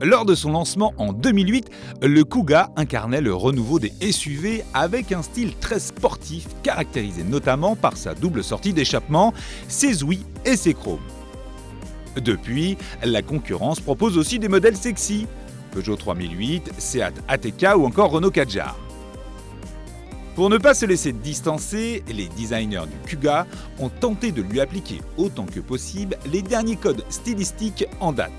Lors de son lancement en 2008, le Kuga incarnait le renouveau des SUV avec un style très sportif caractérisé notamment par sa double sortie d'échappement, ses ouïes et ses chromes. Depuis, la concurrence propose aussi des modèles sexy, Peugeot 3008, Seat ATK ou encore Renault Kadjar. Pour ne pas se laisser distancer, les designers du Kuga ont tenté de lui appliquer autant que possible les derniers codes stylistiques en date,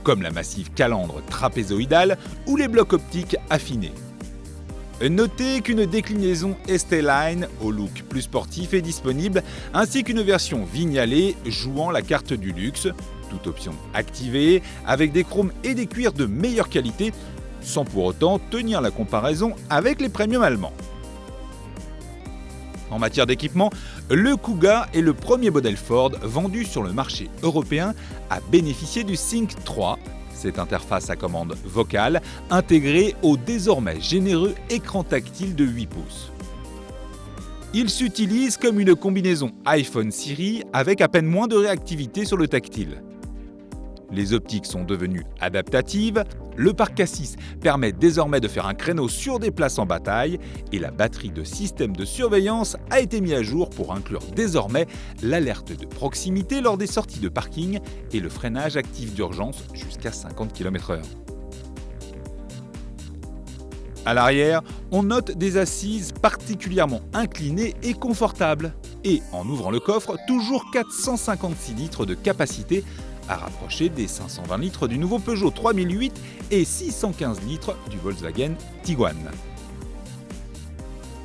comme la massive calandre trapézoïdale ou les blocs optiques affinés. Notez qu'une déclinaison ST-Line au look plus sportif est disponible, ainsi qu'une version vignalée jouant la carte du luxe, toute option activée, avec des chromes et des cuirs de meilleure qualité, sans pour autant tenir la comparaison avec les premiums allemands. En matière d'équipement, le Kuga est le premier modèle Ford vendu sur le marché européen à bénéficier du Sync 3, cette interface à commande vocale intégrée au désormais généreux écran tactile de 8 pouces. Il s'utilise comme une combinaison iPhone Siri avec à peine moins de réactivité sur le tactile. Les optiques sont devenues adaptatives, le parc A6 permet désormais de faire un créneau sur des places en bataille et la batterie de système de surveillance a été mise à jour pour inclure désormais l'alerte de proximité lors des sorties de parking et le freinage actif d'urgence jusqu'à 50 km/h. À l'arrière, on note des assises particulièrement inclinées et confortables. Et en ouvrant le coffre, toujours 456 litres de capacité à rapprocher des 520 litres du nouveau Peugeot 3008 et 615 litres du Volkswagen Tiguan.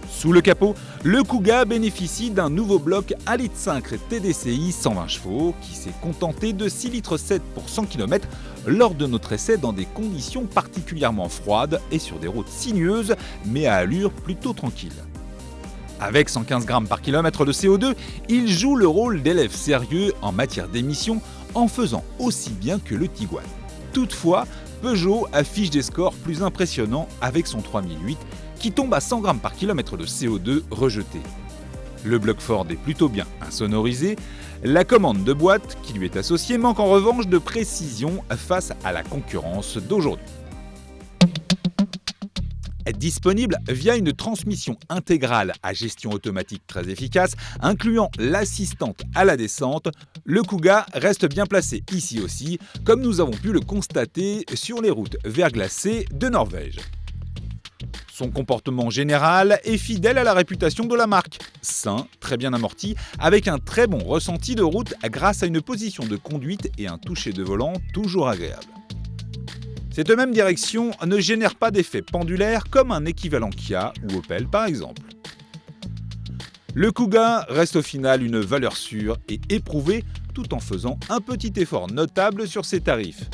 Sous le capot, le Kuga bénéficie d'un nouveau bloc 1,5 litre TDCi 120 chevaux qui s'est contenté de 6,7 litres pour 100 km lors de notre essai dans des conditions particulièrement froides et sur des routes sinueuses mais à allure plutôt tranquille. Avec 115 grammes par kilomètre de CO2, il joue le rôle d'élève sérieux en matière d'émissions en faisant aussi bien que le Tiguan. Toutefois, Peugeot affiche des scores plus impressionnants avec son 3008 qui tombe à 100 grammes par kilomètre de CO2 rejeté. Le bloc Ford est plutôt bien insonorisé, la commande de boîte qui lui est associée manque en revanche de précision face à la concurrence d'aujourd'hui. Disponible via une transmission intégrale à gestion automatique très efficace, incluant l'assistante à la descente, le Kuga reste bien placé ici aussi, comme nous avons pu le constater sur les routes verglacées de Norvège. Son comportement général est fidèle à la réputation de la marque, sain, très bien amorti, avec un très bon ressenti de route grâce à une position de conduite et un toucher de volant toujours agréable. Cette même direction ne génère pas d'effet pendulaire comme un équivalent Kia ou Opel par exemple. Le Kuga reste au final une valeur sûre et éprouvée tout en faisant un petit effort notable sur ses tarifs.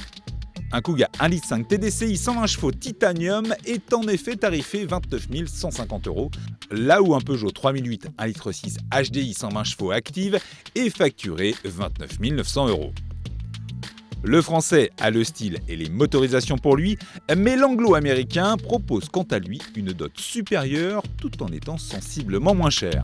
Un Kuga 1,5 litre TDCi 120 chevaux titanium est en effet tarifé 29 150 €, là où un Peugeot 3008 1,6 litre HDI 120 chevaux active est facturé 29 900 €. Le français a le style et les motorisations pour lui, mais l'anglo-américain propose quant à lui une dot supérieure tout en étant sensiblement moins cher.